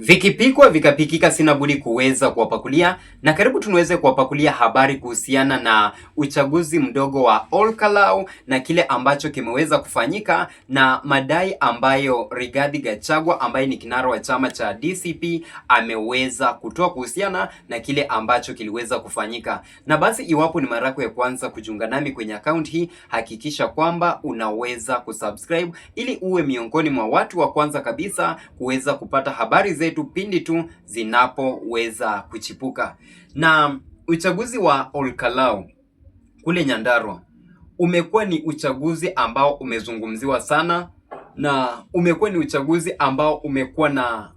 Vikipikwa vikapikika, sina budi kuweza kuwapakulia, na karibu tunaweze kuwapakulia habari kuhusiana na uchaguzi mdogo wa Olkalau na kile ambacho kimeweza kufanyika na madai ambayo Rigathi Gachagua ambaye ni kinara wa chama cha DCP ameweza kutoa kuhusiana na kile ambacho kiliweza kufanyika. Na basi iwapo ni mara yako ya kwanza kujiunga nami kwenye account hii, hakikisha kwamba unaweza kusubscribe ili uwe miongoni mwa watu wa kwanza kabisa kuweza kupata habari zetu pindi tu zinapoweza kuchipuka. Na uchaguzi wa Olkalau kule Nyandarua umekuwa ni uchaguzi ambao umezungumziwa sana, na umekuwa ni uchaguzi ambao umekuwa na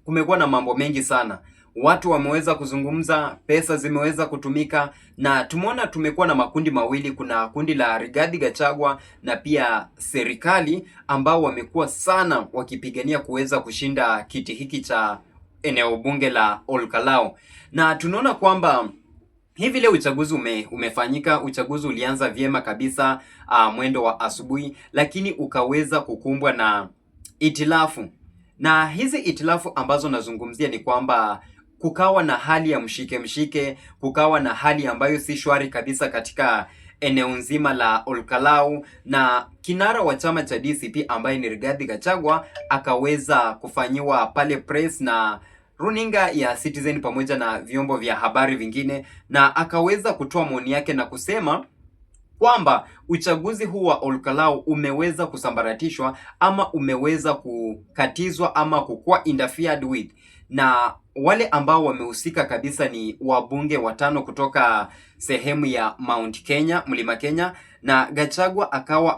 kumekuwa na mambo mengi sana. Watu wameweza kuzungumza, pesa zimeweza kutumika, na tumeona tumekuwa na makundi mawili. Kuna kundi la Rigathi Gachagua na pia serikali ambao wamekuwa sana wakipigania kuweza kushinda kiti hiki cha eneo bunge la Olkalau. Na tunaona kwamba hivi leo uchaguzi umefanyika. Uchaguzi ulianza vyema kabisa mwendo wa asubuhi, lakini ukaweza kukumbwa na itilafu. Na hizi itilafu ambazo nazungumzia ni kwamba kukawa na hali ya mshike, kukawa na hali ambayo si shwari kabisa katika eneo nzima la Olkalau, na kinara wa chama cha DCP ambaye ni Rigathi Gachagua akaweza kufanyiwa pale press na runinga ya Citizen pamoja na vyombo vya habari vingine, na akaweza kutoa maoni yake na kusema kwamba uchaguzi huu wa Olkalau umeweza kusambaratishwa ama umeweza kukatizwa ama kukuwa interfered with, na wale ambao wamehusika kabisa ni wabunge watano kutoka sehemu ya Mount Kenya, Mlima Kenya, na Gachagua akawa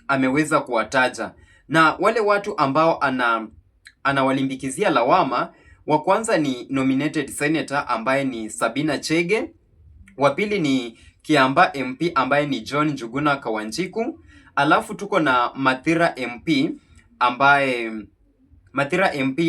ameweza kuwataja. Na wale watu ambao anawalimbikizia lawama, wa kwanza ni nominated senator ambaye ni Sabina Chege, wa pili ni Kiambaa MP ambaye ni John Njuguna Kawanjiku, alafu tuko na Mathira MP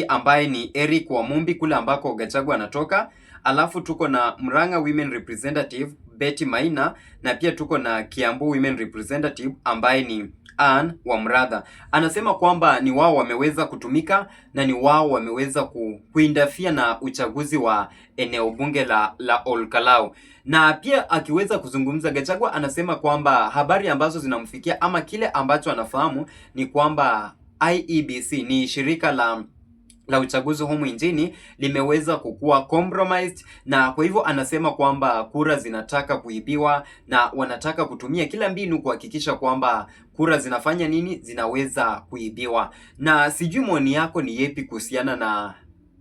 ambaye ni Eric Wamumbi kule ambako Gachagua anatoka, alafu tuko na Murang'a Women Representative Betty Maina, na pia tuko na Kiambu Women Representative ambaye ni Ann Wamratha. Anasema kwamba ni wao wameweza kutumika na ni wao wameweza kuindafia na uchaguzi wa eneo bunge la Olkalau. Na pia akiweza kuzungumza, Gachagua anasema kwamba habari ambazo zinamfikia ama kile ambacho anafahamu ni kwamba IEBC ni shirika la uchaguzi humu nchini limeweza kukuwa compromised, na kwa hivyo anasema kwamba kura zinataka kuibiwa na wanataka kutumia kila mbinu kuhakikisha kwamba kura zinaweza kuibiwa. Na sijui maoni yako ni yepi kuhusiana na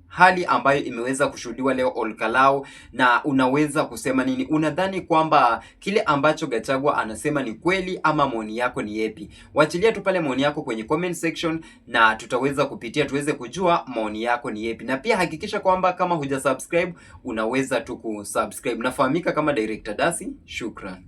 hali ambayo imeweza kushuhudiwa leo Olkalau, na unaweza kusema nini? Unadhani kwamba kile ambacho Gachagua anasema ni kweli ama maoni yako ni yepi? Wachilia tu pale maoni yako kwenye comment section na tutaweza kupitia tuweze kujua maoni yako ni yepi. Na pia hakikisha kwamba kama hujasubscribe unaweza tu kusubscribe. Nafahamika kama Director Dasi. Shukran.